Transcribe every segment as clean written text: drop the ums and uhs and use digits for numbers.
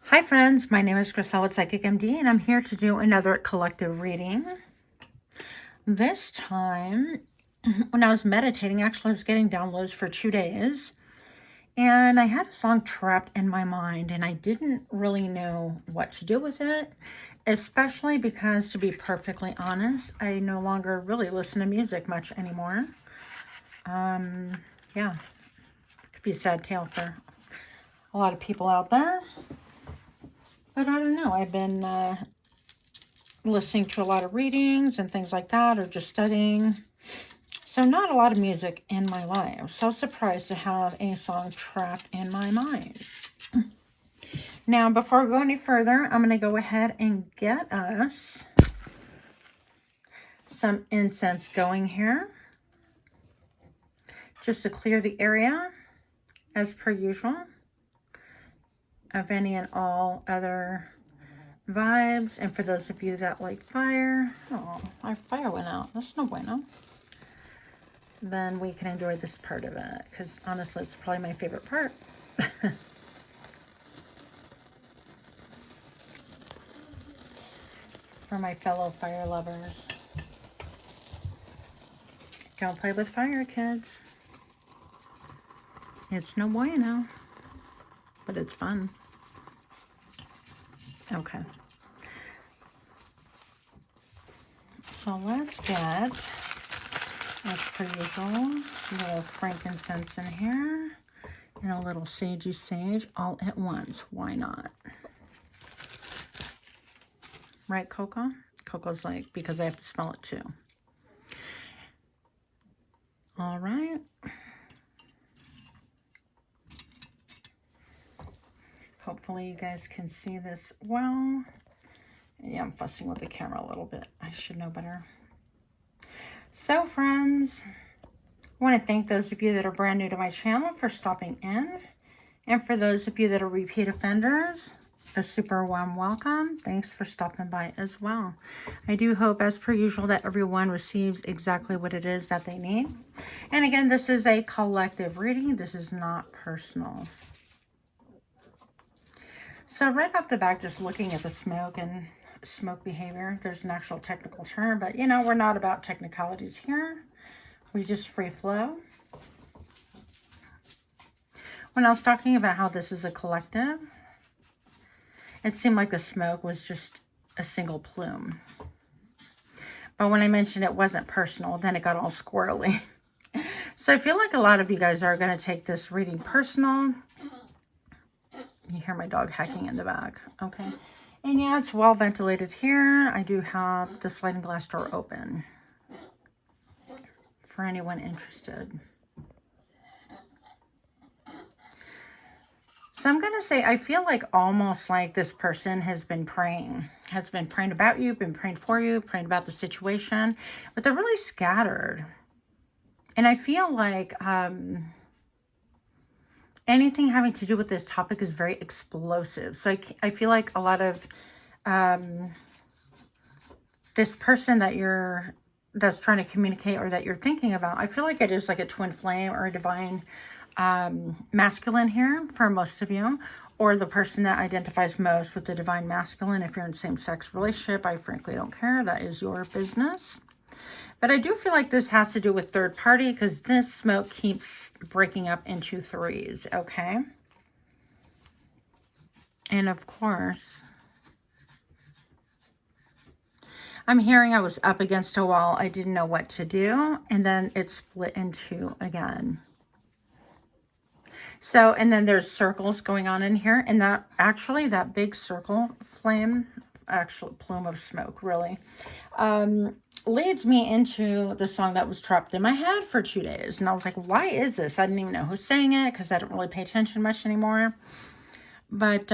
Hi friends, my name is Cashapp Psychic MD and I'm here to do another collective reading. This time, when I was meditating, actually I was getting downloads for 2 days and I had a song trapped in my mind and I didn't really know what to do with it, especially because, to be perfectly honest, I no longer really listen to music much anymore. Yeah, it could be a sad tale for a lot of people out there. But I don't know, I've been listening to a lot of readings and things like that, or just studying. So not a lot of music in my life. So surprised to have a song trapped in my mind. Now, before we go any further, I'm going to go ahead and get us some incense going here, just to clear the area, as per usual, of any and all other vibes. And for those of you that like fire, oh, our fire went out. That's no bueno. Then we can enjoy this part of it, because honestly, it's probably my favorite part. For my fellow fire lovers. Don't play with fire, kids. It's no bueno, but it's fun. Okay. So let's get, as per usual, a little frankincense in here and a little sagey sage all at once. Why not? Right, Coco? Coco's like, because I have to smell it too. All right. Hopefully you guys can see this well. Yeah, I'm fussing with the camera a little bit. I should know better. So, friends, I want to thank those of you that are brand new to my channel for stopping in. And for those of you that are repeat offenders, a super warm welcome. Thanks for stopping by as well. I do hope, as per usual, that everyone receives exactly what it is that they need. And again, this is a collective reading. This is not personal. So right off the bat, just looking at the smoke and smoke behavior, there's an actual technical term, but you know, we're not about technicalities here. We just free flow. When I was talking about how this is a collective, it seemed like the smoke was just a single plume. But when I mentioned it wasn't personal, then it got all squirrely. So I feel like a lot of you guys are going to take this reading personal. You hear my dog hacking in the back. Okay. And yeah, it's well ventilated here. I do have the sliding glass door open for anyone interested. So I'm going to say, I feel like almost like this person has been praying about you, been praying for you, praying about the situation, but they're really scattered. And I feel like anything having to do with this topic is very explosive. So I feel like a lot of this person that's trying to communicate or that you're thinking about, I feel like it is like a twin flame or a divine masculine here for most of you, or the person that identifies most with the divine masculine. If you're in same-sex relationship, I frankly don't care. That is your business. But I do feel like this has to do with third party, because this smoke keeps breaking up into threes, okay? And of course, I'm hearing I was up against a wall. I didn't know what to do. And then it split in two again. So, and then there's circles going on in here. And that big circle flame, actual plume of smoke, really, leads me into the song that was trapped in my head for 2 days. And I was like, why is this? I didn't even know who sang it, because I don't really pay attention much anymore. But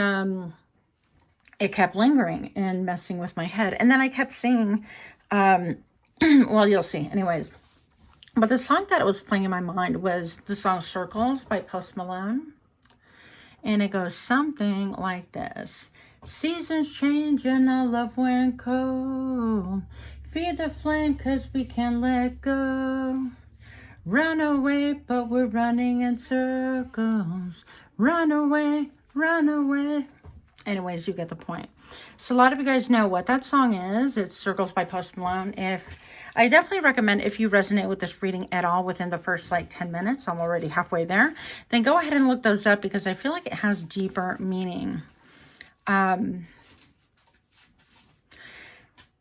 it kept lingering and messing with my head. And then I kept singing, well, you'll see. Anyways, but the song that was playing in my mind was the song Circles by Post Malone. And it goes something like this. Seasons change and our love went cold. Feed the flame, 'cause we can't let go. Run away, but we're running in circles. Run away, run away. Anyways, you get the point. So a lot of you guys know what that song is. It's Circles by Post Malone. I definitely recommend, if you resonate with this reading at all within the first like 10 minutes, I'm already halfway there, then go ahead and look those up, because I feel like it has deeper meaning.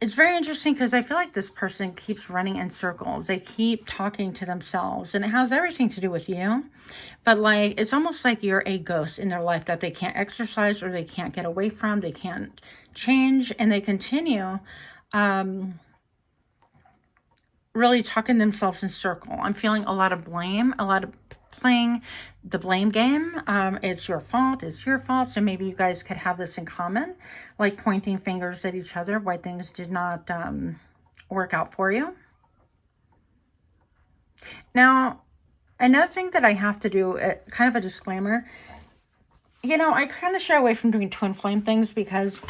It's very interesting because I feel like this person keeps running in circles. They keep talking to themselves, and it has everything to do with you. But like, it's almost like you're a ghost in their life that they can't exercise, or they can't get away from. They can't change, and they continue really talking themselves in circle. I'm feeling a lot of blame, a lot of playing the blame game. It's your fault. It's your fault. So maybe you guys could have this in common, like pointing fingers at each other why things did not work out for you. Now, another thing that I have to do, kind of a disclaimer, you know, I kind of shy away from doing twin flame things, because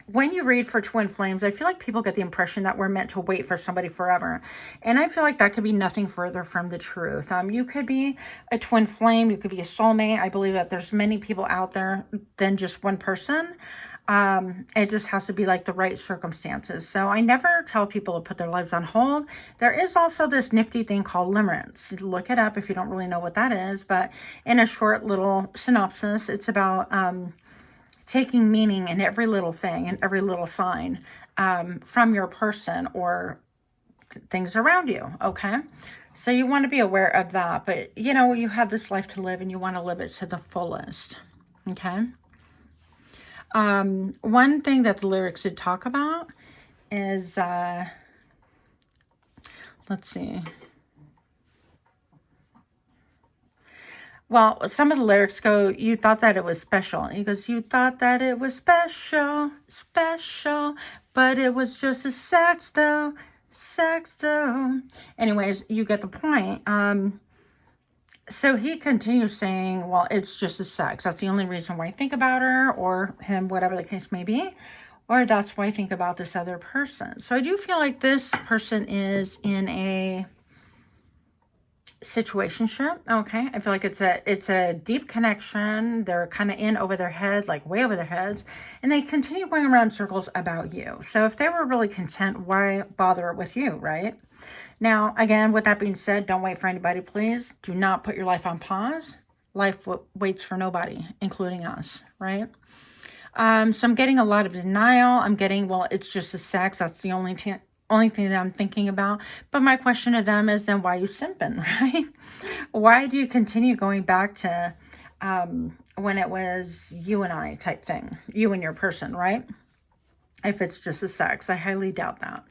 when you read for twin flames, I feel like people get the impression that we're meant to wait for somebody forever. And I feel like that could be nothing further from the truth. You could be a twin flame. You could be a soulmate. I believe that there's many people out there than just one person. It just has to be like the right circumstances. So I never tell people to put their lives on hold. There is also this nifty thing called limerence. Look it up if you don't really know what that is. But in a short little synopsis, it's about taking meaning in every little thing and every little sign from your person or things around you, okay? So you want to be aware of that. But, you know, you have this life to live, and you want to live it to the fullest, okay? One thing that the lyrics did talk about is, let's see. Well, some of the lyrics go, you thought that it was special. And he goes, you thought that it was special, special, but it was just a sex though, sex though. Anyways, you get the point. So he continues saying, well, it's just a sex. That's the only reason why I think about her or him, whatever the case may be. Or that's why I think about this other person. So I do feel like this person is in a situationship, okay? I feel like it's a deep connection. They're kind of in over their head, like way over their heads, and they continue going around circles about you. So if they were really content, why bother with you, right? Now, again, with that being said, don't wait for anybody, please. Do not put your life on pause. Life waits for nobody, including us, right? So I'm getting a lot of denial. I'm getting, well, it's just a sex. That's the only thing that I'm thinking about. But my question to them is, then why are you simping, right? Why do you continue going back to when it was you and I type thing, you and your person, right? If it's just a sex, I highly doubt that.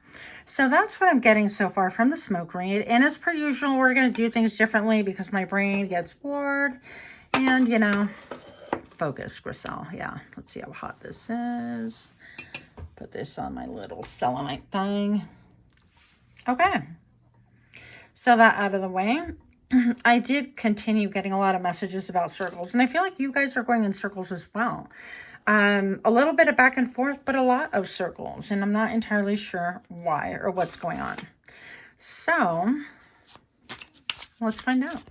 So that's what I'm getting so far from the smoke read. And as per usual, we're going to do things differently because my brain gets bored. And, you know, focus, Griselle. Yeah, let's see how hot this is. Put this on my little selenite thing. Okay. So that out of the way. I did continue getting a lot of messages about circles. And I feel like you guys are going in circles as well. A little bit of back and forth, but a lot of circles. And I'm not entirely sure why or what's going on. So let's find out.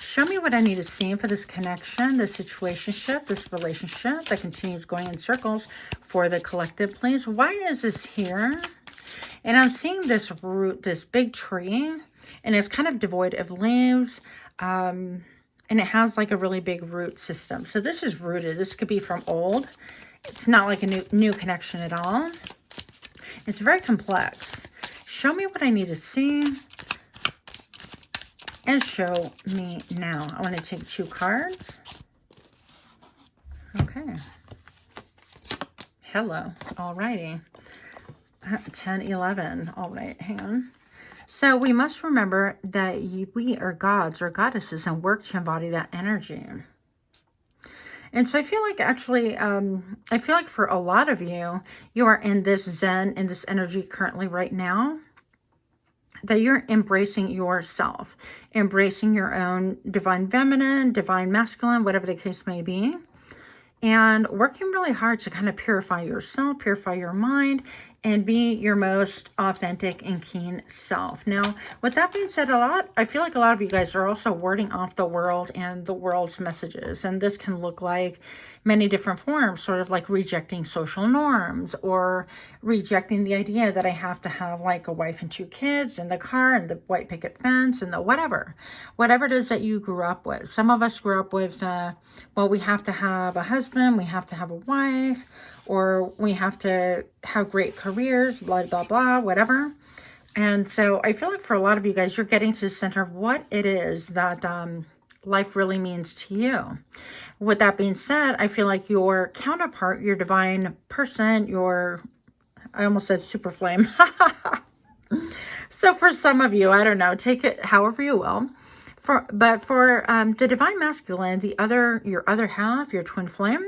Show me what I need to see for this connection, this situationship, this relationship that continues going in circles for the collective, please. Why is this here? And I'm seeing this root, this big tree, and it's kind of devoid of leaves. And it has like a really big root system. So this is rooted. This could be from old. It's not like a new connection at all. It's very complex. Show me what I need to see. And show me now. I want to take 2 cards. Okay. Hello. Alrighty. 10, 11. All right. Hang on. So we must remember that we are gods or goddesses and work to embody that energy. And so I feel like actually, I feel like for a lot of you, you are in this zen, in this energy currently right now, that you're embracing yourself, embracing your own divine feminine, divine masculine, whatever the case may be, and working really hard to kind of purify yourself, purify your mind, and be your most authentic and keen self. Now, with that being said, I feel like a lot of you guys are also warding off the world and the world's messages. And this can look like many different forms, sort of like rejecting social norms, or rejecting the idea that I have to have like a wife and 2 kids and the car and the white picket fence and the whatever it is that you grew up with. Some of us grew up with, well, we have to have a husband, we have to have a wife, or we have to have great careers, blah, blah, blah, whatever. And so I feel like for a lot of you guys, you're getting to the center of what it is that life really means to you. With that being said, I feel like your counterpart, your divine person, I almost said super flame. So for some of you, I don't know, take it however you will. But for the divine masculine, your other half, your twin flame,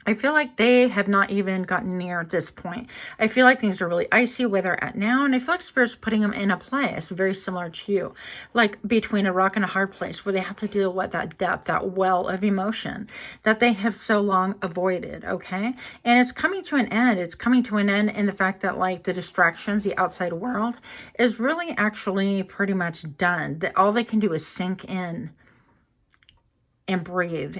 I feel like they have not even gotten near this point. I feel like things are really icy where they're at now. And I feel like Spirit's putting them in a place very similar to you. Like between a rock and a hard place where they have to deal with that depth, that well of emotion that they have so long avoided, okay? And it's coming to an end. It's coming to an end in the fact that like the distractions, the outside world is really actually pretty much done. That all they can do is sink in and breathe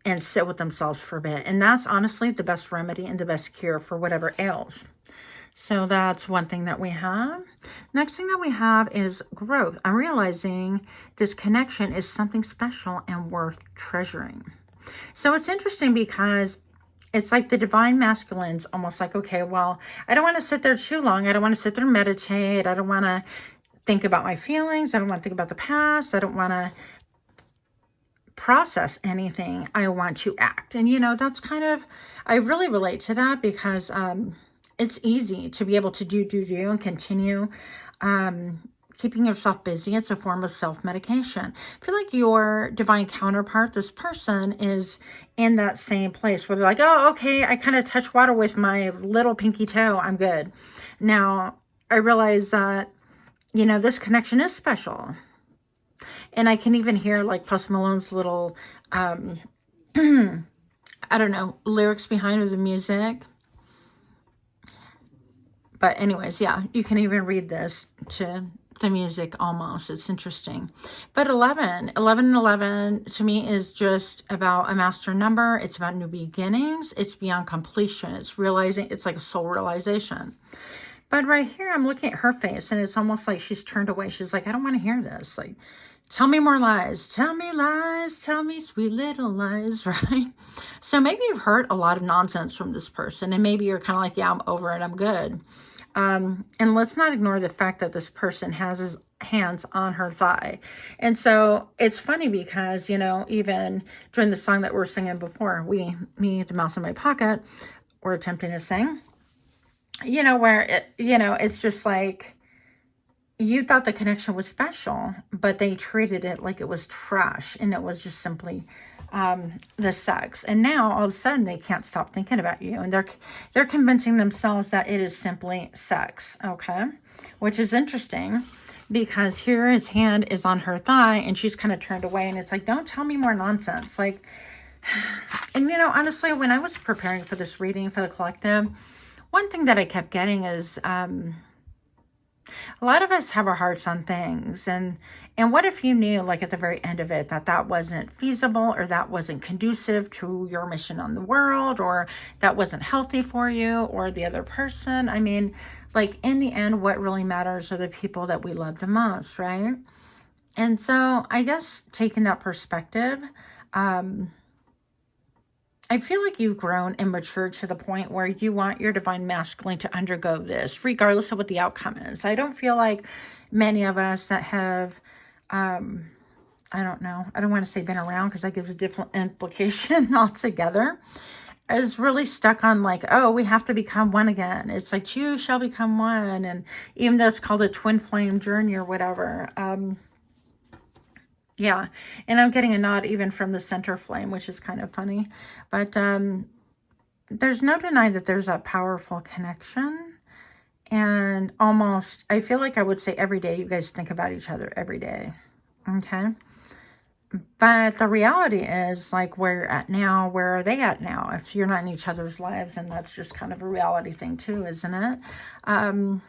and sit with themselves for a bit. And that's honestly the best remedy and the best cure for whatever ails. So that's one thing that we have. Next thing that we have is growth. I'm realizing this connection is something special and worth treasuring. So it's interesting because it's like the divine masculine's almost like, okay, well, I don't want to sit there too long. I don't want to sit there and meditate. I don't want to think about my feelings. I don't want to think about the past. I don't want to process anything. I want to act. And, that's kind of, I really relate to that because it's easy to be able to do and continue keeping yourself busy. It's a form of self-medication. I feel like your divine counterpart, this person, is in that same place where they're like, oh, okay, I kind of touch water with my little pinky toe. I'm good. Now, I realize that, this connection is special. And I can even hear like Post Malone's little, I don't know, lyrics behind the music. But anyways, yeah, you can even read this to the music almost. It's interesting. But 11 and 11 to me is just about a master number. It's about new beginnings. It's beyond completion. It's realizing, it's like a soul realization. But right here, I'm looking at her face and it's almost like she's turned away. She's like, I don't want to hear this. Like, tell me more lies. Tell me lies. Tell me sweet little lies, right? So maybe you've heard a lot of nonsense from this person. And maybe you're kind of like, yeah, I'm over it. I'm good. And let's not ignore the fact that this person has his hands on her thigh. And so it's funny because, even during the song that we were singing before, me, the mouse in my pocket, we're attempting to sing, where it's just like, you thought the connection was special, but they treated it like it was trash and it was just simply the sex. And now all of a sudden they can't stop thinking about you, and they're convincing themselves that it is simply sex, okay? Which is interesting because here his hand is on her thigh and she's kind of turned away, and it's like, don't tell me more nonsense. Like, and honestly, when I was preparing for this reading for the collective, one thing that I kept getting is a lot of us have our hearts on things, and what if you knew, like at the very end of it, that wasn't feasible, or that wasn't conducive to your mission on the world, or that wasn't healthy for you or the other person? I mean, like in the end, what really matters are the people that we love the most, right? And so I guess taking that perspective, I feel like you've grown and matured to the point where you want your divine masculine to undergo this, regardless of what the outcome is. I don't feel like many of us that have, I don't know, I don't want to say been around because that gives a different implication altogether, is really stuck on like, oh, we have to become one again. It's like two shall become one. And even though it's called a twin flame journey or whatever, yeah, and I'm getting a nod even from the center flame, which is kind of funny. But there's no denying that there's a powerful connection. And almost, I feel like I would say every day, you guys think about each other every day. Okay? But the reality is, like, where you're at now, where are they at now? If you're not in each other's lives, and that's just kind of a reality thing too, isn't it? And,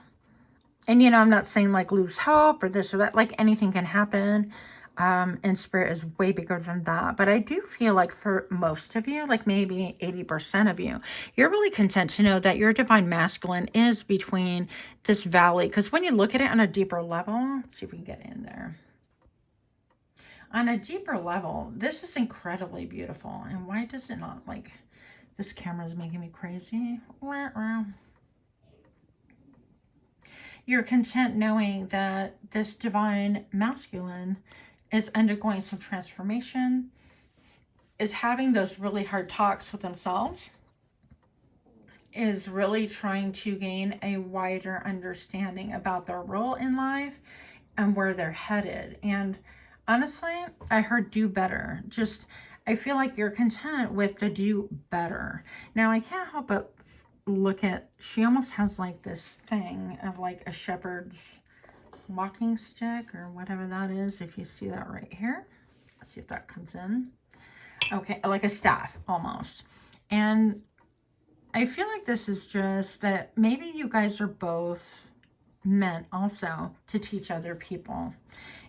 I'm not saying, like, lose hope or this or that. Like, anything can happen. And spirit is way bigger than that. But I do feel like for most of you, like maybe 80% of you, you're really content to know that your divine masculine is between this valley. Because when you look at it on a deeper level, let's see if we can get in there. On a deeper level, this is incredibly beautiful. And why does it not, like, this camera is making me crazy. You're content knowing that this divine masculine is undergoing some transformation, is having those really hard talks with themselves, is really trying to gain a wider understanding about their role in life and where they're headed. And honestly, I heard do better. Just, I feel like you're content with the do better. Now, I can't help but look at, she almost has like this thing of like a shepherd's walking stick or whatever that is. If you see that right here, let's see if that comes in. Okay, like a staff almost. And I feel like this is just that maybe you guys are both meant also to teach other people.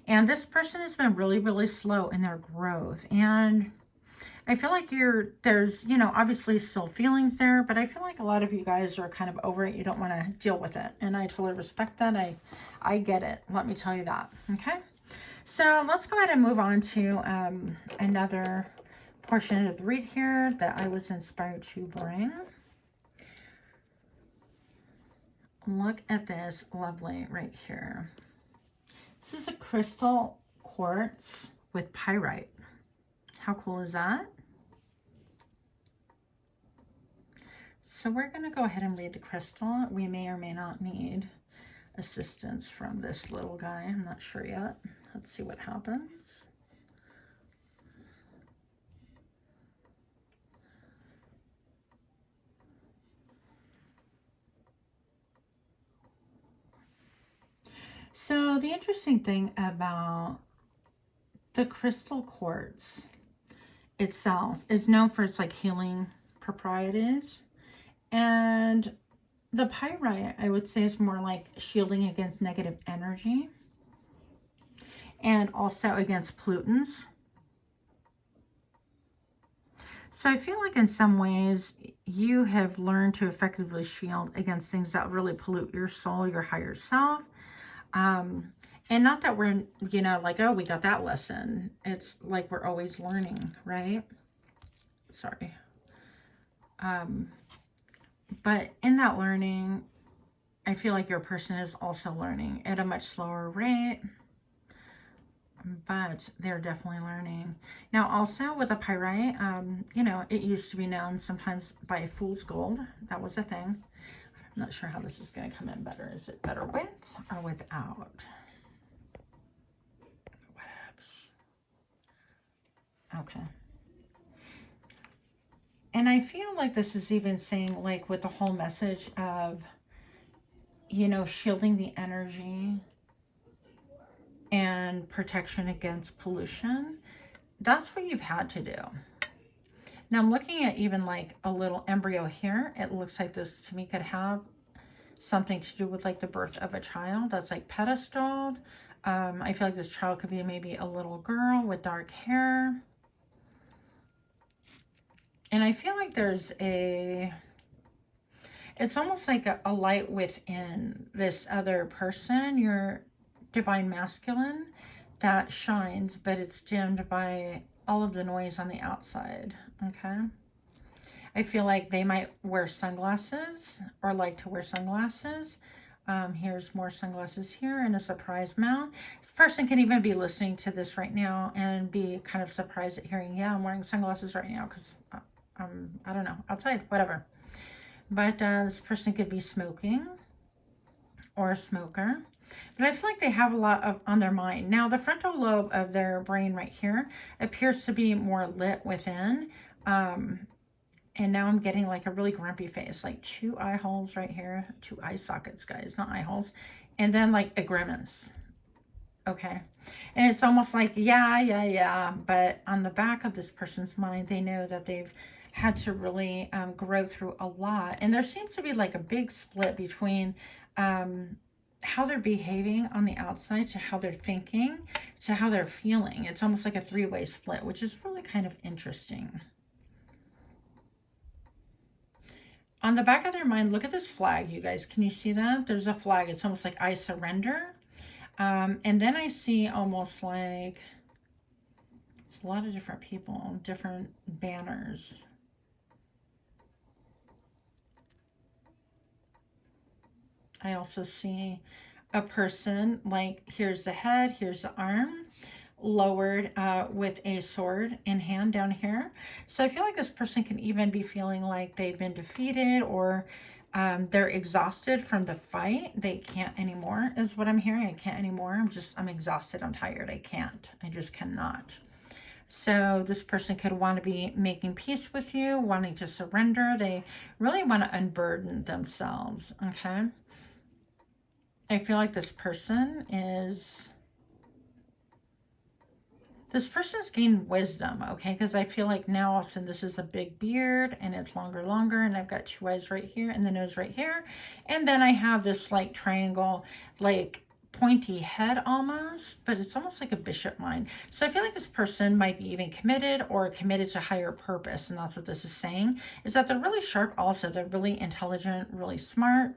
And this person has been really, really slow in their growth. And I feel like there's, obviously still feelings there, but I feel like a lot of you guys are kind of over it. You don't want to deal with it. And I totally respect that. I get it. Let me tell you that. Okay. So let's go ahead and move on to another portion of the read here that I was inspired to bring. Look at this lovely right here. This is a crystal quartz with pyrite. How cool is that? So we're going to go ahead and read the crystal. We may or may not need assistance from this little guy. I'm not sure yet. Let's see what happens. So the interesting thing about the crystal quartz itself is known for its like healing properties. And the pyrite, I would say, is more like shielding against negative energy and also against pollutants. So I feel like in some ways you have learned to effectively shield against things that really pollute your soul, your higher self. And not that we're, like, oh, we got that lesson. It's like we're always learning, right? Sorry. But in that learning, I feel like your person is also learning at a much slower rate, but they're definitely learning. Now, also with a pyrite, it used to be known sometimes by fool's gold. That was a thing. I'm not sure how this is going to come in better. Is it better with or without? Whatevs. Okay. And I feel like this is even saying, like, with the whole message of, shielding the energy and protection against pollution. That's what you've had to do. Now I'm looking at even like a little embryo here. It looks like this to me could have something to do with like the birth of a child that's like pedestaled. I feel like this child could be maybe a little girl with dark hair. And I feel like there's it's almost like a light within this other person, your divine masculine, that shines, but it's dimmed by all of the noise on the outside, okay? I feel like they might wear sunglasses or like to wear sunglasses. Here's more sunglasses here and a surprise mount. This person can even be listening to this right now and be kind of surprised at hearing, yeah, I'm wearing sunglasses right now because I don't know, outside, whatever. But this person could be smoking or a smoker. But I feel like they have a lot on their mind. Now, the frontal lobe of their brain right here appears to be more lit within. And now I'm getting like a really grumpy face, like 2 eye holes right here, 2 eye sockets, guys, not eye holes. And then like a grimace. Okay. And it's almost like, yeah, yeah, yeah. But on the back of this person's mind, they know that they've had to really grow through a lot. And there seems to be like a big split between how they're behaving on the outside to how they're thinking to how they're feeling. It's almost like a three-way split, which is really kind of interesting. On the back of their mind, look at this flag, you guys. Can you see that? There's a flag. It's almost like I surrender. And then I see almost like it's a lot of different people, different banners. I also see a person, like here's the head, here's the arm, lowered with a sword in hand down here. So I feel like this person can even be feeling like they've been defeated, or they're exhausted from the fight. They can't anymore is what I'm hearing. I can't anymore. I'm exhausted. I'm tired. I can't. I just cannot. So this person could want to be making peace with you, wanting to surrender. They really want to unburden themselves. Okay. I feel like this person is gained wisdom, okay? Because I feel like now all of a sudden this is a big beard and it's longer, and I've got two eyes right here and the nose right here. And then I have this like triangle, like pointy head almost, but it's almost like a bishop mind. So I feel like this person might be even committed or committed to higher purpose. And that's what this is saying, is that they're really sharp also. They're really intelligent, really smart.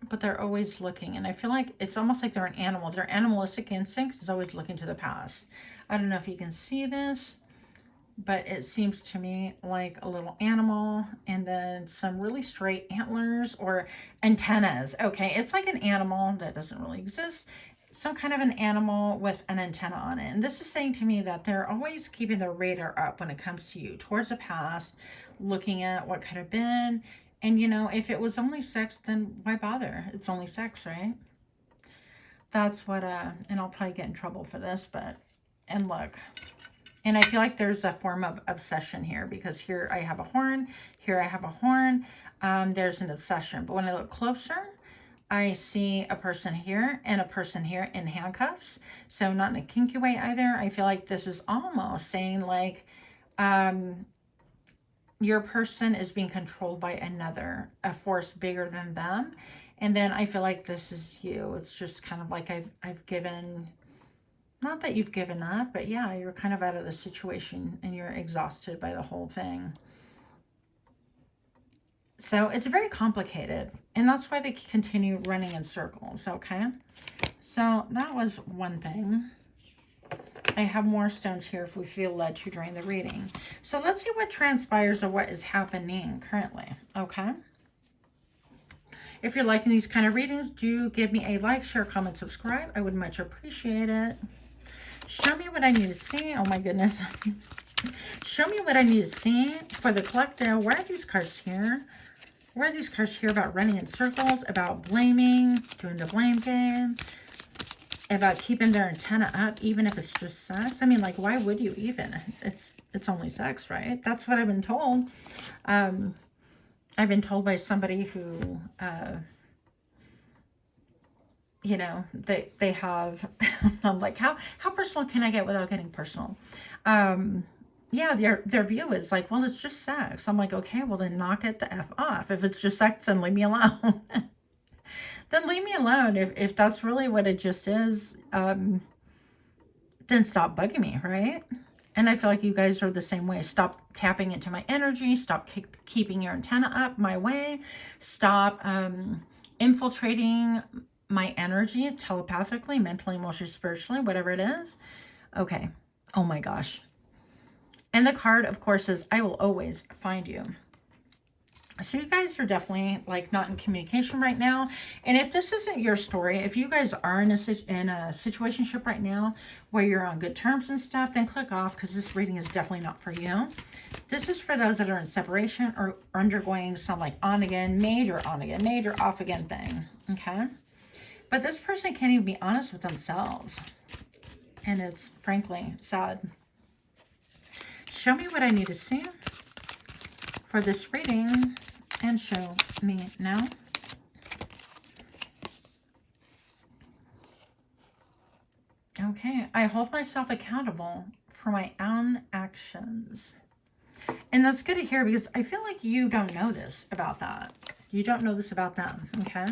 But they're always looking, and I feel like it's almost like they're an animal. Their animalistic instincts is always looking to the past. I don't know if you can see this, but it seems to me like a little animal and then some really straight antlers or antennas. Okay, it's like an animal that doesn't really exist, some kind of an animal with an antenna on it. And this is saying to me that they're always keeping their radar up when it comes to you, towards the past, looking at what could have been. And, you know, if it was only sex, then why bother? It's only sex, right? That's what, and I'll probably get in trouble for this, but, and look. And I feel like there's a form of obsession here, because here I have a horn, here I have a horn. There's an obsession. But when I look closer, I see a person here and a person here in handcuffs. So not in a kinky way either. I feel like this is almost saying like, your person is being controlled by another, a force bigger than them. And then I feel like this is you. It's just kind of like I've given, not that you've given up, but yeah, you're kind of out of the situation and you're exhausted by the whole thing. So it's very complicated, and that's why they continue running in circles, okay? So that was one thing. I have more stones here if we feel led to during the reading. So let's see what transpires or what is happening currently, okay? If you're liking these kind of readings, do give me a like, share, comment, subscribe. I would much appreciate it. Show me what I need to see. Oh my goodness. Show me what I need to see for the collective. Why are these cards here? Why are these cards here about running in circles, about blaming, doing the blame game, about keeping their antenna up, even if it's just sex? I mean, like, why would you even? It's only sex, right? That's what I've been told. I've been told by somebody who, you know, they have, I'm like, how personal can I get without getting personal? Yeah, their view is like, well, it's just sex. I'm like, okay, well then knock it the F off. If it's just sex, then leave me alone. Then leave me alone. If that's really what it just is, then stop bugging me, right? And I feel like you guys are the same way. Stop tapping into my energy. Stop keeping your antenna up my way. Stop infiltrating my energy telepathically, mentally, emotionally, spiritually, whatever it is. Okay. Oh my gosh. And the card, of course, is I will always find you. So you guys are definitely like not in communication right now. And if this isn't your story, if you guys are in a situationship right now where you're on good terms and stuff, then click off, because this reading is definitely not for you. This is for those that are in separation or undergoing some like on again, major off again thing. Okay. But this person can't even be honest with themselves. And it's frankly sad. Show me what I need to see for this reading, and show me now. Okay, I hold myself accountable for my own actions. And that's good to hear because I feel like you don't know this about that. You don't know this about them, okay?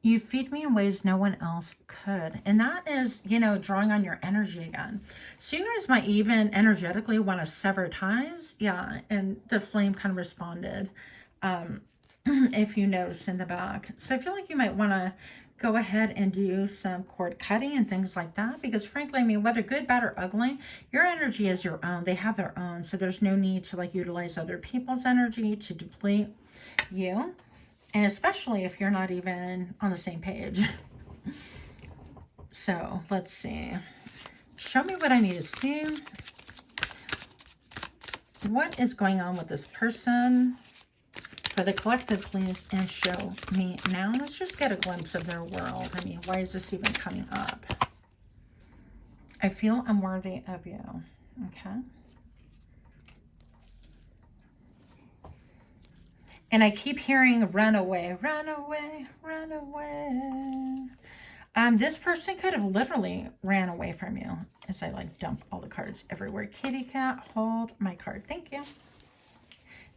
You feed me in ways no one else could. And that is, you know, drawing on your energy again. So you guys might even energetically want to sever ties. Yeah, and the flame kind of responded, if you notice in the back. So I feel like you might want to go ahead and do some cord cutting and things like that. Because frankly, I mean, whether good, bad, or ugly, your energy is your own. They have their own. So there's no need to like utilize other people's energy to deplete you. And especially if you're not even on the same page. So let's see. Show me what I need to see. What is going on with this person? For the collective, please, and show me now. Let's just get a glimpse of their world. I mean, why is this even coming up? I feel unworthy of you. Okay. And I keep hearing run away, run away, run away. This person could have literally ran away from you as I like dump all the cards everywhere. Kitty cat, hold my card. Thank you.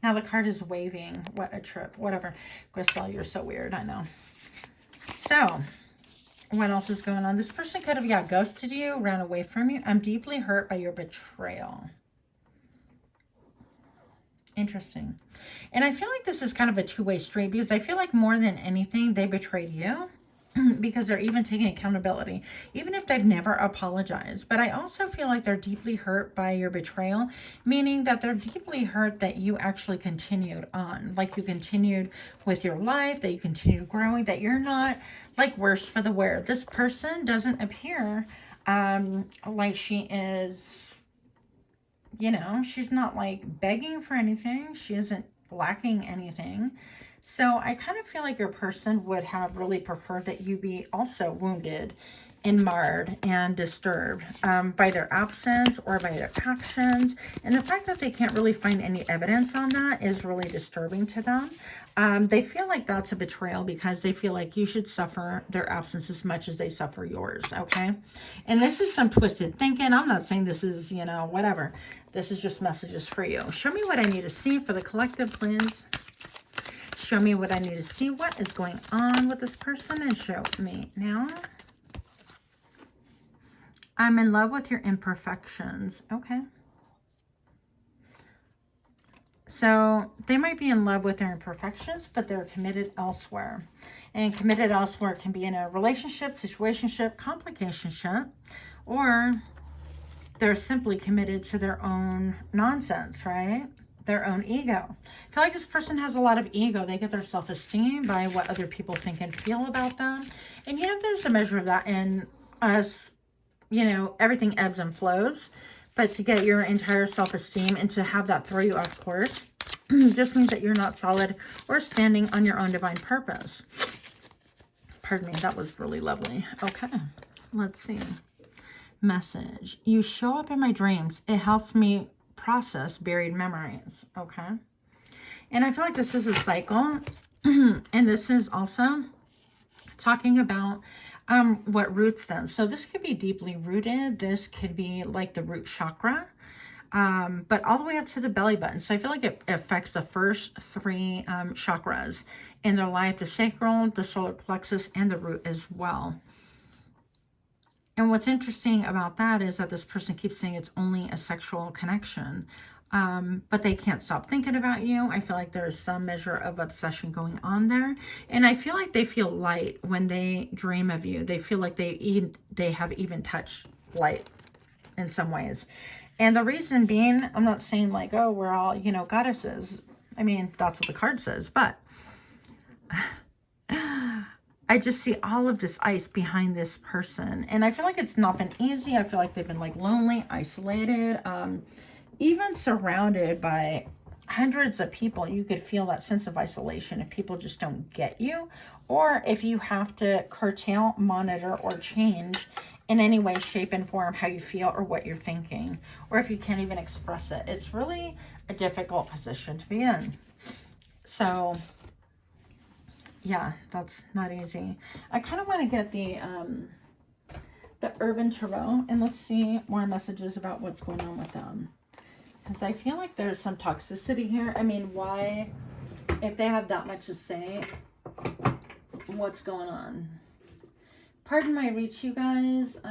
Now the card is waving. What a trip. Whatever. Crystal, you're so weird. I know. So, what else is going on? This person could have, yeah, ghosted you, ran away from you. I'm deeply hurt by your betrayal. Interesting. And I feel like this is kind of a two-way street because I feel like more than anything, they betrayed you because they're even taking accountability, even if they've never apologized. But I also feel like they're deeply hurt by your betrayal, meaning that they're deeply hurt that you actually continued on, like you continued with your life, that you continued growing, that you're not like worse for the wear. This person doesn't appear like she is, you know, she's not like begging for anything. She isn't lacking anything. So I kind of feel like your person would have really preferred that you be also wounded and marred and disturbed by their absence or by their actions. And the fact that they can't really find any evidence on that is really disturbing to them. They feel like that's a betrayal because they feel like you should suffer their absence as much as they suffer yours, okay? And this is some twisted thinking. I'm not saying this is, you know, whatever. This is just messages for you. Show me what I need to see for the collective, please. Show me what I need to see. What is going on with this person? And show me now. I'm in love with your imperfections. Okay. So they might be in love with their imperfections, but they're committed elsewhere. And committed elsewhere can be in a relationship, situationship, complicationship, or they're simply committed to their own nonsense, right? Their own ego. I feel like this person has a lot of ego. They get their self-esteem by what other people think and feel about them. And you know, there's a measure of that in us. You know, everything ebbs and flows. But to get your entire self-esteem and to have that throw you off course just means that you're not solid or standing on your own divine purpose. Pardon me, that was really lovely. Okay, let's see. Message. You show up in my dreams. It helps me process buried memories. Okay. And I feel like this is a cycle. And this is also talking about what roots them. So this could be deeply rooted. This could be like the root chakra, but all the way up to the belly button. So I feel like it affects the first three chakras in their life, the sacral, the solar plexus, and the root as well. And what's interesting about that is that this person keeps saying it's only a sexual connection, but they can't stop thinking about you. I feel like there's some measure of obsession going on there. And I feel like they feel light when they dream of you. They feel like they have even touched light in some ways. And the reason being, I'm not saying like, oh, we're all, you know, goddesses. I mean, that's what the card says, but I just see all of this ice behind this person. And I feel like it's not been easy. I feel like they've been like lonely, isolated, even surrounded by hundreds of people. You could feel that sense of isolation if people just don't get you, or if you have to curtail, monitor, or change in any way, shape, and form how you feel or what you're thinking, or if you can't even express it. It's really a difficult position to be in. So Yeah, that's not easy. I kind of want to get the Urban Tarot, and let's see more messages about what's going on with them. Because I feel like there's some toxicity here. I mean, why, if they have that much to say, what's going on? Pardon my reach, you guys.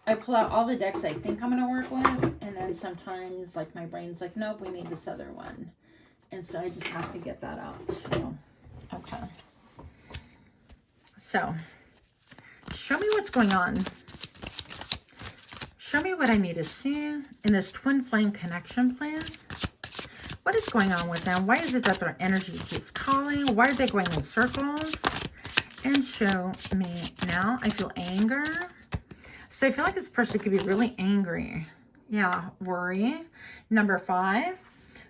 I pull out all the decks I think I'm going to work with, and then sometimes, like, my brain's like, nope, we need this other one. And so I just have to get that out. So, okay. So, show me what's going on. Show me what I need to see in this twin flame connection, please. What is going on with them? Why is it that their energy keeps calling? Why are they going in circles? And show me now. I feel anger. So I feel like this person could be really angry. Yeah, worry. Number 5.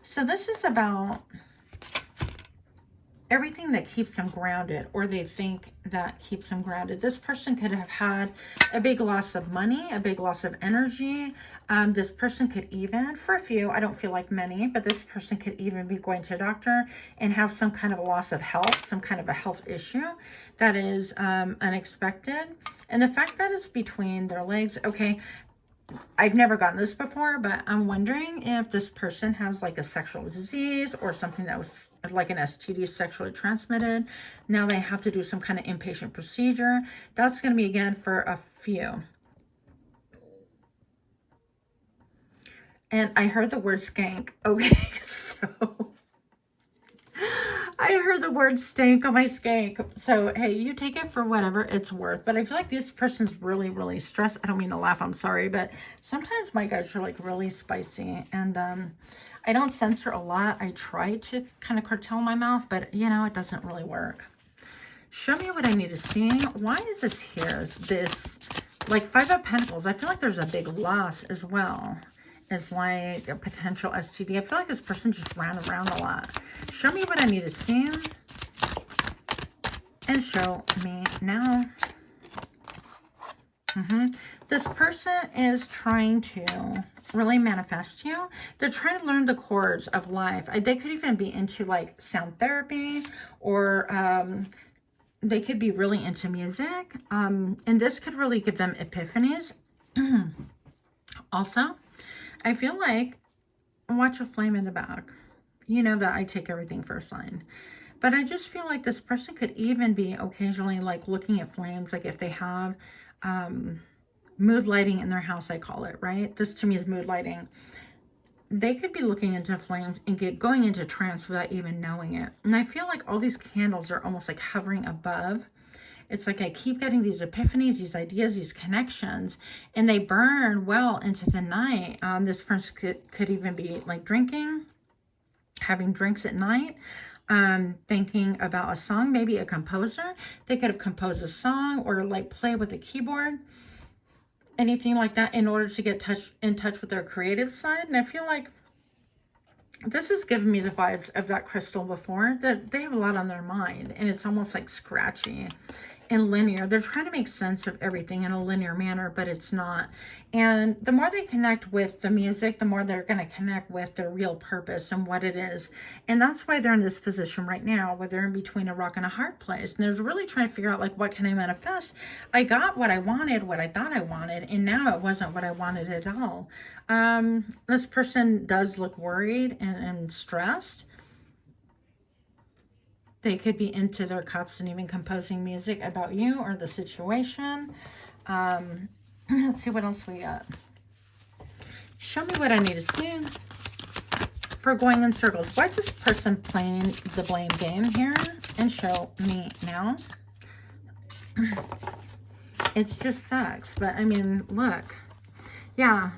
So this is about everything that keeps them grounded, or they think that keeps them grounded. This person could have had a big loss of money, a big loss of energy. This person could even, for a few, I don't feel like many, but this person could even be going to a doctor and have some kind of a loss of health, some kind of a health issue that is unexpected. And the fact that it's between their legs, okay, I've never gotten this before, but I'm wondering if this person has like a sexual disease or something that was like an STD, sexually transmitted. Now they have to do some kind of inpatient procedure. That's going to be, again, for a few. And I heard the word skank. Okay, so I heard the word stank on my skank. So, hey, you take it for whatever it's worth. But I feel like this person's really, really stressed. I don't mean to laugh. I'm sorry. But sometimes my guys are like really spicy. And I don't censor a lot. I try to kind of curtail my mouth. But, you know, it doesn't really work. Show me what I need to see. Why is this here? Is this like 5 of Pentacles? I feel like there's a big loss as well. Is like a potential STD. I feel like this person just ran around a lot. Show me what I need to see. And show me now. This person is trying to really manifest you. They're trying to learn the chords of life. They could even be into like sound therapy, or they could be really into music. And this could really give them epiphanies. Also, I feel like, watch a flame in the back. You know that I take everything first sign. But I just feel like this person could even be occasionally like looking at flames. Like if they have mood lighting in their house, I call it, right? This to me is mood lighting. They could be looking into flames and going into trance without even knowing it. And I feel like all these candles are almost like hovering above. It's like I keep getting these epiphanies, these ideas, these connections, and they burn well into the night. This person could even be like drinking, having drinks at night, thinking about a song, maybe a composer. They could have composed a song or like play with a keyboard, anything like that, in order to get in touch with their creative side. And I feel like this has given me the vibes of that crystal before, that they have a lot on their mind, and it's almost like scratchy and linear. They're trying to make sense of everything in a linear manner, but it's not. And the more they connect with the music, the more they're going to connect with their real purpose and what it is. And that's why they're in this position right now, where they're in between a rock and a hard place. And they're really trying to figure out, like, what can I manifest? I got what I wanted, what I thought I wanted, and now it wasn't what I wanted at all. This person does look worried and stressed. They could be into their cups and even composing music about you or the situation. Let's see what else we got. Show me what I need to see for going in circles. Why is this person playing the blame game here? And show me now. It's just sex. But, I mean, look. Yeah.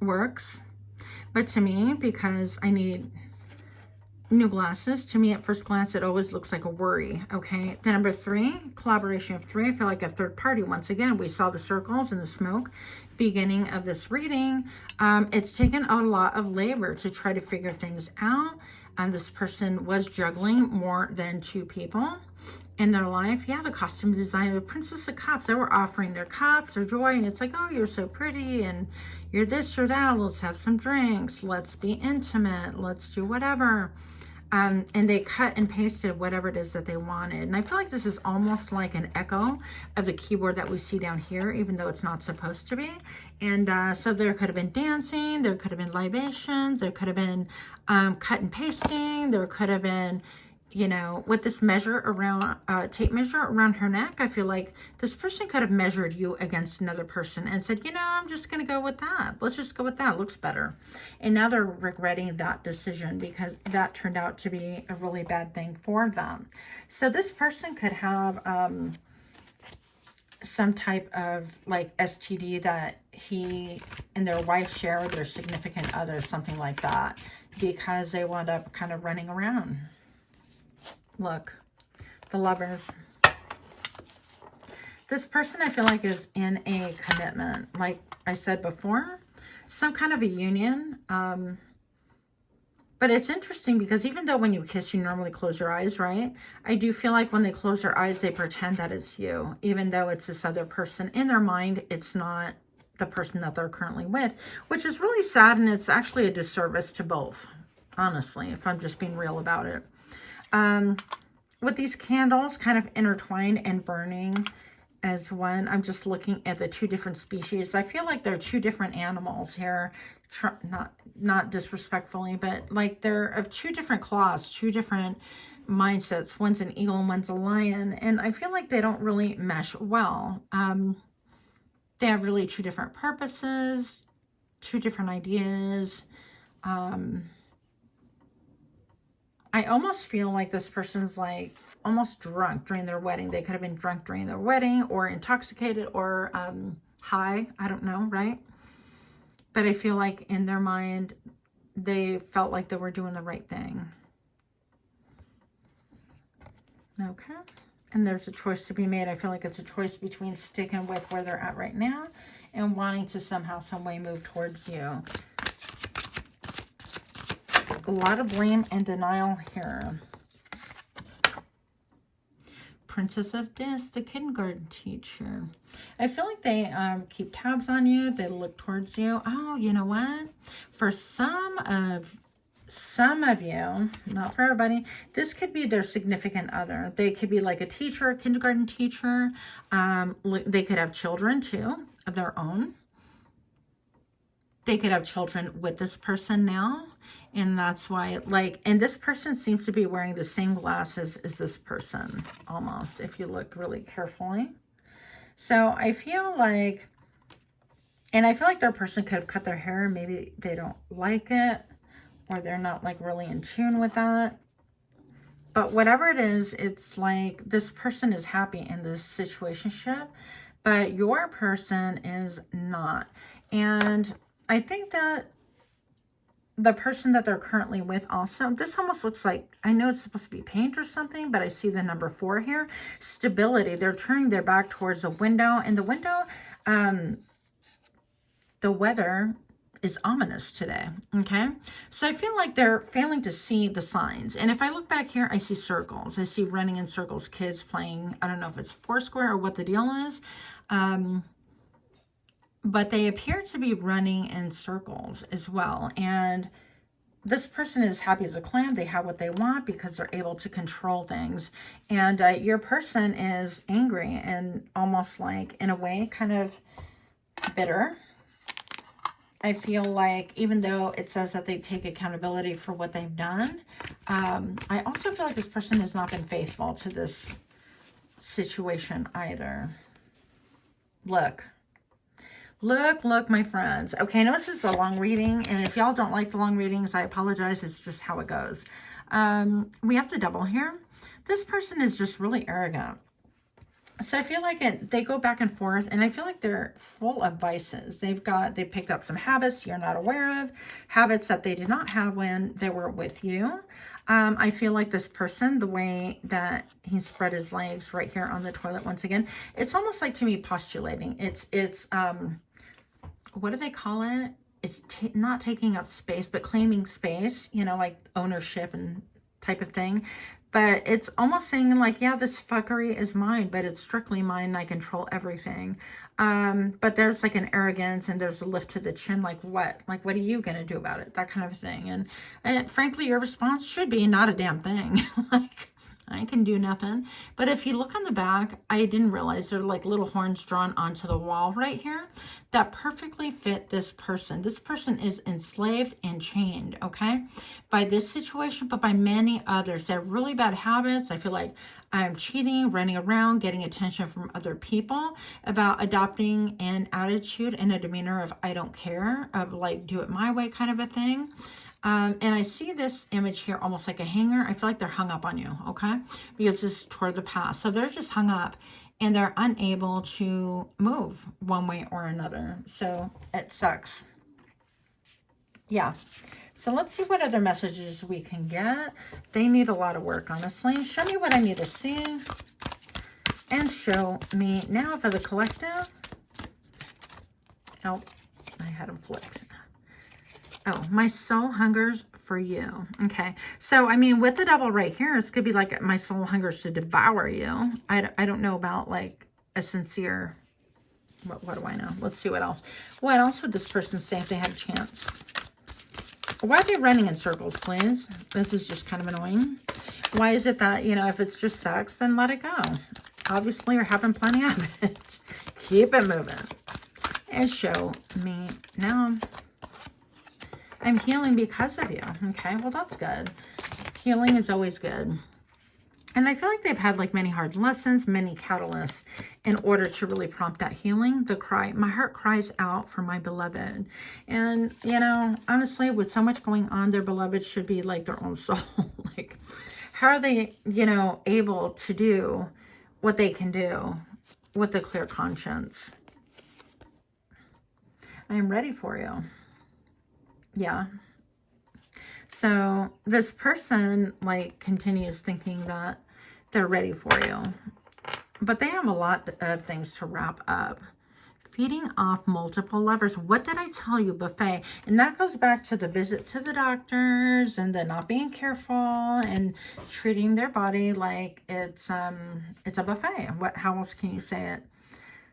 Works. But to me, because I need new glasses, to me at first glance it always looks like a worry. Okay, the number 3, collaboration of 3. I feel like a third party. Once again, we saw the circles and the smoke beginning of this reading. It's taken a lot of labor to try to figure things out. This person was juggling more than 2 people in their life. Yeah, the costume designer, Princess of Cups, they were offering their cups, their joy, and it's like, oh, you're so pretty, and you're this or that, let's have some drinks, let's be intimate, let's do whatever. And they cut and pasted whatever it is that they wanted. And I feel like this is almost like an echo of the keyboard that we see down here, even though it's not supposed to be. And so there could have been dancing, there could have been libations, there could have been cut and pasting, there could have been, you know, with this measure around, tape measure around her neck, I feel like this person could have measured you against another person and said, you know, I'm just going to go with that. Let's just go with that. It looks better. And now they're regretting that decision because that turned out to be a really bad thing for them. So this person could have some type of like STD that he and their wife share with their significant other, something like that, because they wound up kind of running around. Look, the Lovers. This person, I feel like, is in a commitment. Like I said before, some kind of a union. But it's interesting because even though when you kiss, you normally close your eyes, right? I do feel like when they close their eyes, they pretend that it's you, even though it's this other person. In their mind, it's not the person that they're currently with, which is really sad. And it's actually a disservice to both, honestly, if I'm just being real about it. With these candles kind of intertwined and burning as one, I'm just looking at the two different species. I feel like they're two different animals here, not disrespectfully, but like they're of two different claws, two different mindsets. One's an eagle and one's a lion, and I feel like they don't really mesh well. They have really two different purposes, two different ideas. I almost feel like this person's like almost drunk during their wedding. They could have been drunk during their wedding or intoxicated or high. I don't know, right? But I feel like in their mind, they felt like they were doing the right thing. Okay. And there's a choice to be made. I feel like it's a choice between sticking with where they're at right now and wanting to somehow, some way move towards you. A lot of blame and denial here. Princess of Discs, the kindergarten teacher. I feel like they keep tabs on you. They look towards you. Oh, you know what? For some of you, not for everybody, this could be their significant other. They could be like a teacher, a kindergarten teacher. They could have children too of their own. They could have children with this person now. And that's why, like, and this person seems to be wearing the same glasses as this person, almost, if you look really carefully. So I feel like, and I feel like their person could have cut their hair. Maybe they don't like it, or they're not, like, really in tune with that. But whatever it is, it's like this person is happy in this situationship, but your person is not. And I think that the person that they're currently with also, this almost looks like, I know it's supposed to be paint or something, but I see the number 4 here. Stability. They're turning their back towards a window, and the window, the weather is ominous today, okay? So I feel like they're failing to see the signs. And if I look back here, I see circles. I see running in circles, kids playing, I don't know if it's Foursquare or what the deal is. But they appear to be running in circles as well. And this person is happy as a clam. They have what they want because they're able to control things. And your person is angry and almost like, in a way, kind of bitter. I feel like even though it says that they take accountability for what they've done, I also feel like this person has not been faithful to this situation either. Look, my friends. Okay, I know this is a long reading, and if y'all don't like the long readings, I apologize. It's just how it goes. We have the Devil here. This person is just really arrogant. So I feel like they go back and forth, and I feel like they're full of vices. They picked up some habits you're not aware of, habits that they did not have when they were with you. I feel like this person, the way that he spread his legs right here on the toilet once again, it's almost like to me postulating. It's what do they call it? It's not taking up space, but claiming space, you know, like ownership and type of thing. But it's almost saying like, yeah, this fuckery is mine, but it's strictly mine and I control everything. But there's like an arrogance and there's a lift to the chin, like what? Like, what are you going to do about it? That kind of thing. And frankly, your response should be not a damn thing. Like, I can do nothing. But if you look on the back, I didn't realize there are like little horns drawn onto the wall right here that perfectly fit this person. This person is enslaved and chained, okay, by this situation, but by many others. They're really bad habits. I feel like I'm cheating, running around, getting attention from other people, about adopting an attitude and a demeanor of I don't care, of like do it my way kind of a thing. And I see this image here almost like a hanger. I feel like they're hung up on you, okay? Because this is toward the past. So they're just hung up and they're unable to move one way or another. So it sucks. Yeah. So let's see what other messages we can get. They need a lot of work, honestly. Show me what I need to see. And show me now for the collective. Oh, I had them flipped. Oh, my soul hungers for you. Okay. So, I mean, with the devil right here, it's going to be like my soul hungers to devour you. I don't know about like a sincere, what do I know? Let's see what else. What else would this person say if they had a chance? Why are they running in circles, please? This is just kind of annoying. Why is it that, you know, if it's just sex, then let it go. Obviously, you're having plenty of it. Keep it moving. And show me now. I'm healing because of you. Okay, well, that's good. Healing is always good. And I feel like they've had like many hard lessons, many catalysts in order to really prompt that healing. The cry, my heart cries out for my beloved. And, you know, honestly, with so much going on, their beloved should be like their own soul. Like, how are they, you know, able to do what they can do with a clear conscience? I am ready for you. Yeah. So this person like continues thinking that they're ready for you, but they have a lot of things to wrap up. Feeding off multiple lovers. What did I tell you, buffet? And that goes back to the visit to the doctors and the not being careful and treating their body like it's a buffet. How else can you say it?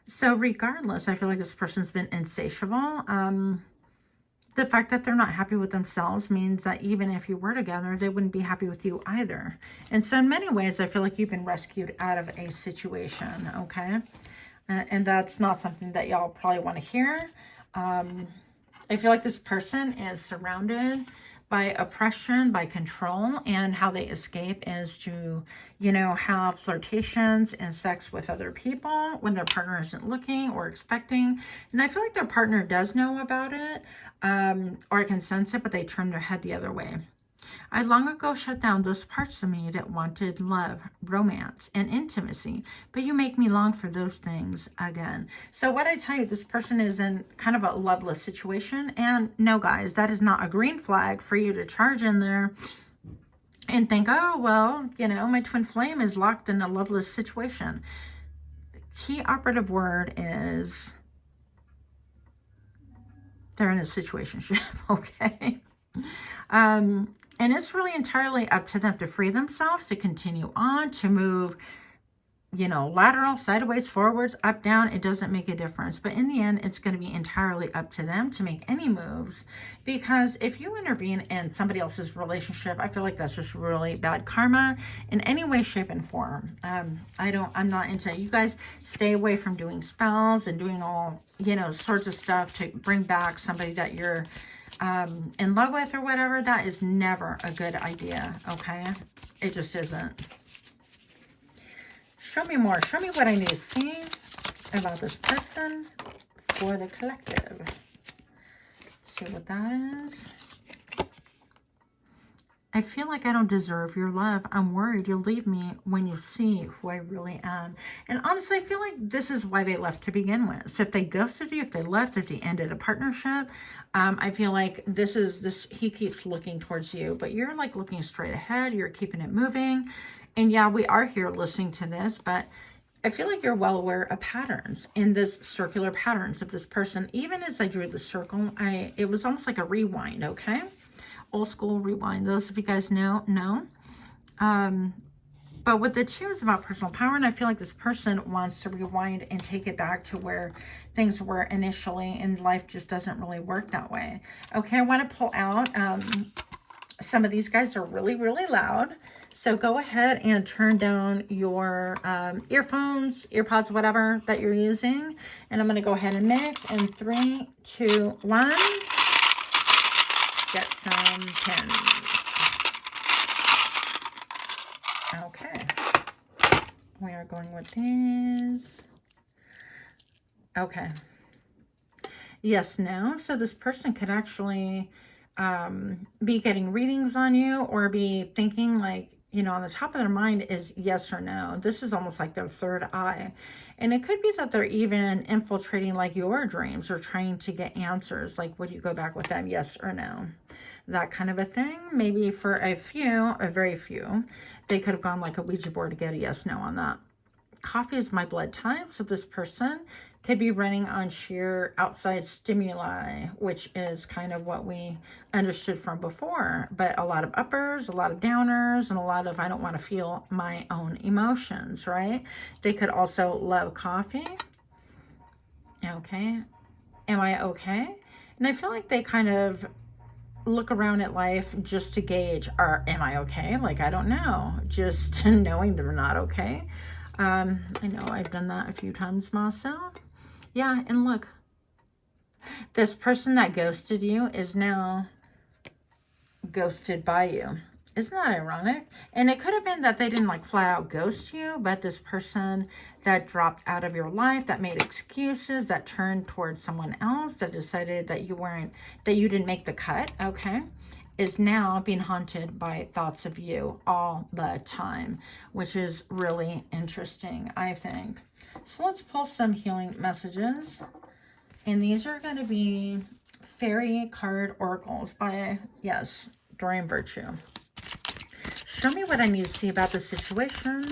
So regardless, I feel like this person's been insatiable. The fact that they're not happy with themselves means that even if you were together, they wouldn't be happy with you either. And so in many ways, I feel like you've been rescued out of a situation, okay? And that's not something that y'all probably want to hear. I feel like this person is surrounded by oppression, by control, and how they escape is to, you know, have flirtations and sex with other people when their partner isn't looking or expecting. And I feel like their partner does know about it, or can sense it, but they turn their head the other way. I long ago shut down those parts of me that wanted love, romance, and intimacy, but you make me long for those things again. So what I tell you, this person is in kind of a loveless situation. And no, guys, that is not a green flag for you to charge in there and think, oh, well, you know, my twin flame is locked in a loveless situation. Key operative word is they're in a situationship, okay? And it's really entirely up to them to free themselves, to continue on, to move, you know, lateral, sideways, forwards, up, down. It doesn't make a difference. But in the end, it's going to be entirely up to them to make any moves. Because if you intervene in somebody else's relationship, I feel like that's just really bad karma in any way, shape, and form. I'm not into it. You guys stay away from doing spells and doing all, you know, sorts of stuff to bring back somebody that you're in love with or whatever. That is never a good idea, okay? It just isn't. Show me more. Show me what I need to see about this person for the collective. Let's see what that is. I feel like I don't deserve your love. I'm worried you'll leave me when you see who I really am. And honestly, I feel like this is why they left to begin with. So if they ghosted you, if they left, if they ended a partnership, I feel like he keeps looking towards you, but you're like looking straight ahead. You're keeping it moving. And yeah, we are here listening to this, but I feel like you're well aware of patterns in this circular patterns of this person. Even as I drew the circle, it was almost like a rewind, okay? Old school rewind. Those of you guys know. But with the 2 is about personal power, and I feel like this person wants to rewind and take it back to where things were initially, and life just doesn't really work that way. Okay, I want to pull out, some of these guys are really, really loud. So go ahead and turn down your earphones, earpods, whatever that you're using. And I'm going to go ahead and mix in 3, 2, 1. Get some pins. Okay. We are going with these. Okay. Yes, no. So this person could actually be getting readings on you, or be thinking like, on the top of their mind is yes or no. This is almost like their third eye. And it could be that they're even infiltrating like your dreams, or trying to get answers. Like, would you go back with them? Yes or no? That kind of a thing. Maybe for a very few, they could have gone like a Ouija board to get a yes, no on that. Coffee is my blood type, so this person could be running on sheer outside stimuli, which is kind of what we understood from before. But a lot of uppers, a lot of downers, and a lot of I don't want to feel my own emotions, right? They could also love coffee. Okay. Am I okay? And I feel like they kind of look around at life just to gauge, am I okay? Like, I don't know. Just knowing they're not okay. I know I've done that a few times myself. Yeah, and look, this person that ghosted you is now ghosted by you. Isn't that ironic? And it could have been that they didn't like flat out ghost you, but this person that dropped out of your life, that made excuses, that turned towards someone else, that decided that you didn't make the cut, okay, is now being haunted by thoughts of you all the time, which is really interesting, I think. So let's pull some healing messages. And these are going to be Fairy Card Oracles by, yes, Doreen Virtue. Show me what I need to see about the situation.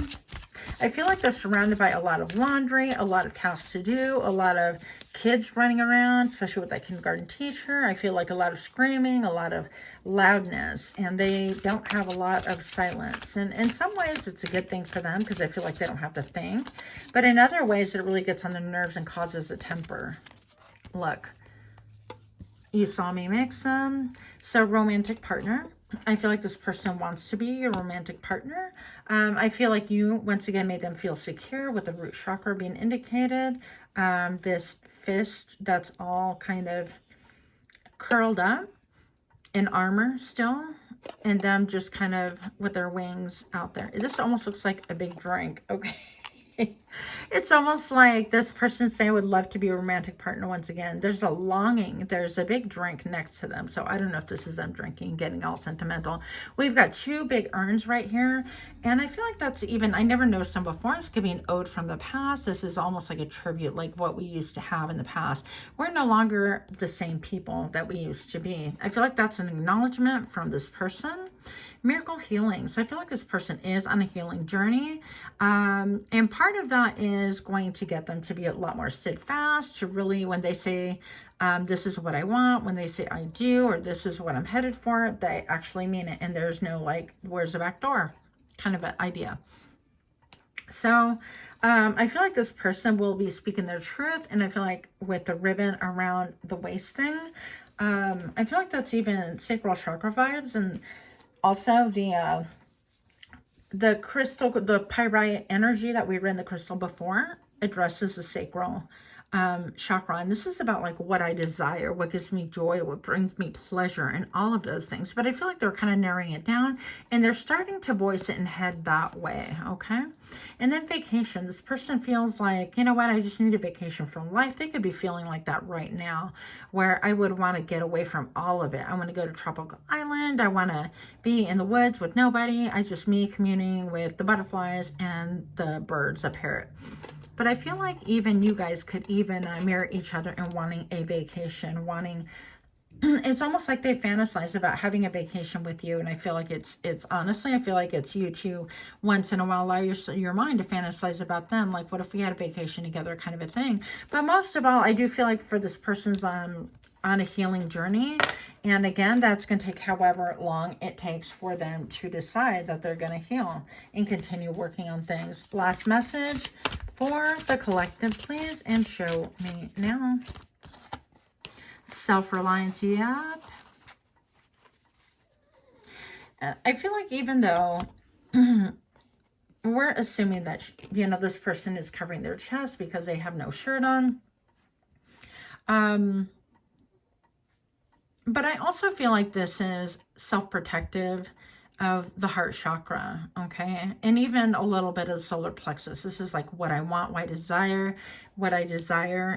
I feel like they're surrounded by a lot of laundry, a lot of tasks to do, a lot of kids running around, especially with that kindergarten teacher. I feel like a lot of screaming, a lot of loudness, and they don't have a lot of silence. And in some ways, it's a good thing for them because I feel like they don't have to think. But in other ways, it really gets on their nerves and causes a temper. Look, you saw me mix them. So romantic partner. I feel like this person wants to be your romantic partner. I feel like you, once again, made them feel secure with the root chakra being indicated. This fist that's all kind of curled up in armor still. And them just kind of with their wings out there. This almost looks like a big drink. Okay. It's almost like this person say I would love to be a romantic partner once again. There's a longing. There's a big drink next to them. So I don't know if this is them drinking, getting all sentimental. We've got 2 big urns right here. And I feel like that's even, I never noticed them before. This could be an ode from the past. This is almost like a tribute, like what we used to have in the past. We're no longer the same people that we used to be. I feel like that's an acknowledgement from this person. Miracle healing. So I feel like this person is on a healing journey. And part of that is going to get them to be a lot more steadfast, to really, when they say, this is what I want, when they say I do, or this is what I'm headed for, they actually mean it. And there's no like, where's the back door kind of an idea. So I feel like this person will be speaking their truth. And I feel like with the ribbon around the waist thing, I feel like that's even sacral chakra vibes. And also the crystal, the pyrite energy that we read in the crystal before addresses the sacral chakra. And this is about like what I desire, what gives me joy, what brings me pleasure, and all of those things. But I feel like they're kind of narrowing it down, and they're starting to voice it and head that way. Okay. And then vacation. This person feels like, you know what, I just need a vacation from life. They could be feeling like that right now, where I would want to get away from all of it. I want to go to tropical island. I want to be in the woods with nobody. me communing with the butterflies and the birds, a parrot. But I feel like even you guys could even mirror each other in wanting a vacation, it's almost like they fantasize about having a vacation with you. And I feel like it's honestly, I feel like it's you two once in a while, allow your mind to fantasize about them. Like, what if we had a vacation together kind of a thing. But most of all, I do feel like for this person's on a healing journey. And again, that's going to take however long it takes for them to decide that they're going to heal and continue working on things. Last message for the collective, please, and show me now. Self-reliance, yep. I feel like even though we're assuming that, you know, this person is covering their chest because they have no shirt on. But I also feel like this is self-protective of the heart chakra, okay? And even a little bit of solar plexus. This is like what I want, what I desire.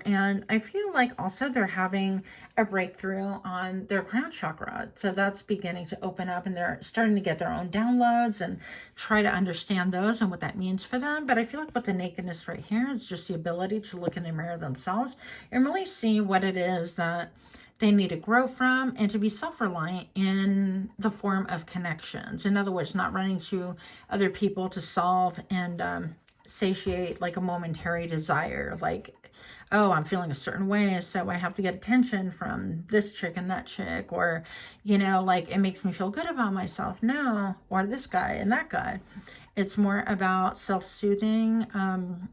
And I feel like also they're having a breakthrough on their crown chakra. So that's beginning to open up, and they're starting to get their own downloads and try to understand those and what that means for them. But I feel like with the nakedness right here is just the ability to look in the mirror themselves and really see what it is that they need to grow from, and to be self-reliant in the form of connections. In other words, not running to other people to solve and satiate like a momentary desire, like, oh, I'm feeling a certain way, so I have to get attention from this chick and that chick, or, you know, like it makes me feel good about myself. No, or this guy and that guy. It's more about self-soothing,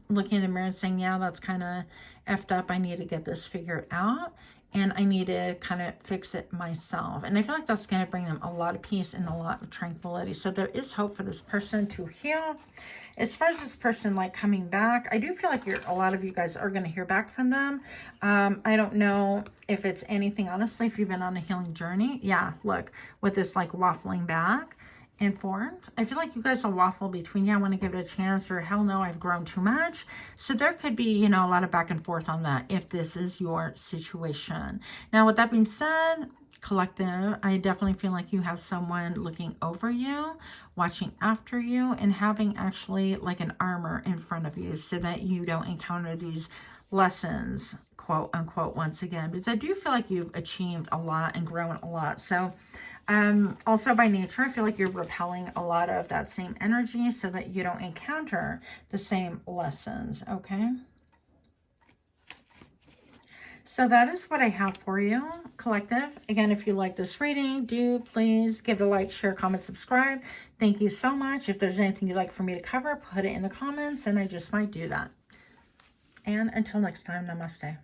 looking in the mirror and saying, yeah, that's kind of effed up. I need to get this figured out. And I need to kind of fix it myself. And I feel like that's going to bring them a lot of peace and a lot of tranquility. So there is hope for this person to heal. As far as this person like coming back, I do feel like a lot of you guys are going to hear back from them. I don't know if it's anything, honestly, if you've been on a healing journey. Yeah, look, with this like waffling back and forth, I feel like you guys will waffle between, yeah, I want to give it a chance, or hell no, I've grown too much. So there could be, you know, a lot of back and forth on that if this is your situation. Now, with that being said, collective, I definitely feel like you have someone looking over you, watching after you, and having actually like an armor in front of you so that you don't encounter these lessons, quote unquote, once again, because I do feel like you've achieved a lot and grown a lot. So also by nature, I feel like you're repelling a lot of that same energy so that you don't encounter the same lessons, okay? So that is what I have for you, collective. Again, if you like this reading, do please give it a like, share, comment, subscribe. Thank you so much. If there's anything you'd like for me to cover, put it in the comments and I just might do that. And until next time, namaste.